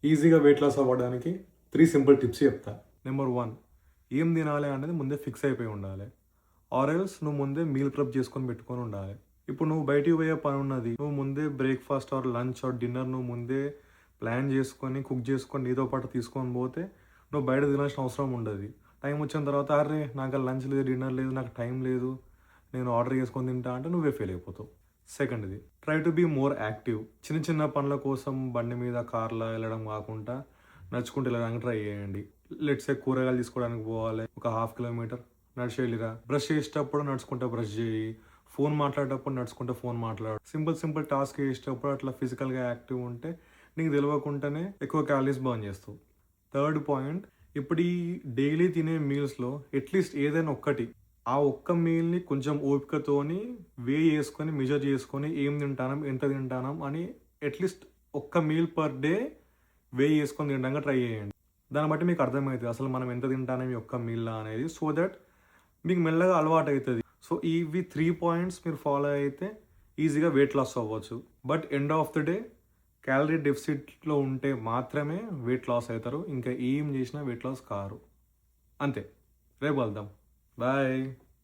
ఈజీగా weight loss అవ్వడానికి 3 simple tips చెప్తా. నెంబర్ 1, ఏం తినాలి అనేది ముందే ఫిక్స్ అయిపోయి ఉండాలి. ఆర్ ఎల్స్ నువ్వు ముందే మీల్ ప్రెప్ చేసుకొని పెట్టుకొని ఉండాలి. ఇప్పుడు నువ్వు బయటికి పోయే పని ఉన్నది, నువ్వు ముందే breakfast or lunch or dinner నువ్వు ముందే ప్లాన్ చేసుకొని కుక్ చేసుకొని నీతో పాటు తీసుకొని పోతే నువ్వు బయట తినాల్సిన అవసరం ఉండదు. టైం వచ్చిన తర్వాత అరే నాకు లంచ్ లేదు, డిన్నర్ లేదు, నాకు టైం లేదు, నేను ఆర్డర్ చేసుకొని తింటా అంటే నువ్వే ఫెయిల్ అయిపోతావు. సెకండ్ది, try to be more active. చిన్న చిన్న పనుల కోసం బండి మీద కార్లో వెళ్ళడం కాకుండా నడుచుకుంటూ వెళ్ళడానికి ట్రై చేయండి. లెట్సే కూరగాయలు తీసుకోవడానికి పోవాలి, ఒక 1/2 కిలోమీటర్ నడిచి వెళ్ళిరా. బ్రష్ చేసేటప్పుడు నడుచుకుంటే బ్రష్ చేయి, ఫోన్ మాట్లాడేటప్పుడు నడుచుకుంటే ఫోన్ మాట్లాడు. సింపుల్ టాస్క్ చేసేటప్పుడు అట్లా ఫిజికల్గా యాక్టివ్ ఉంటే నీకు తెలియకుండానే ఎక్కువ క్యాలరీస్ బర్న్ చేస్తావు. థర్డ్ పాయింట్, ఇప్పుడు ఈ డైలీ తినే మీల్స్లో అట్లీస్ట్ ఏదైనా ఒక్కటి, ఆ ఒక్క మీల్ని కొంచెం ఓపికతోని చేసుకొని మెజర్ చేసుకొని ఏం తింటానం, ఎంత తింటానం అని అట్లీస్ట్ ఒక్క మీల్ పర్ డే చేసుకొని తినడానికి ట్రై చేయండి. దాన్ని బట్టి మీకు అర్థమవుతుంది అసలు మనం ఎంత తింటానం ఈ ఒక్క మీల్లా అనేది. సో దట్ మీకు మెల్లగా అలవాటు అవుతుంది. సో ఇవి 3 పాయింట్స్ మీరు ఫాలో అయితే ఈజీగా వెయిట్ లాస్ అవ్వచ్చు. But end of the day calorie డెఫిసిట్లో ఉంటే మాత్రమే వెయిట్ లాస్ అవుతారు. ఇంకా ఏం చేసినా వెయిట్ లాస్ కారు. అంతే. రేపు వెళ్దాం. బాయ్.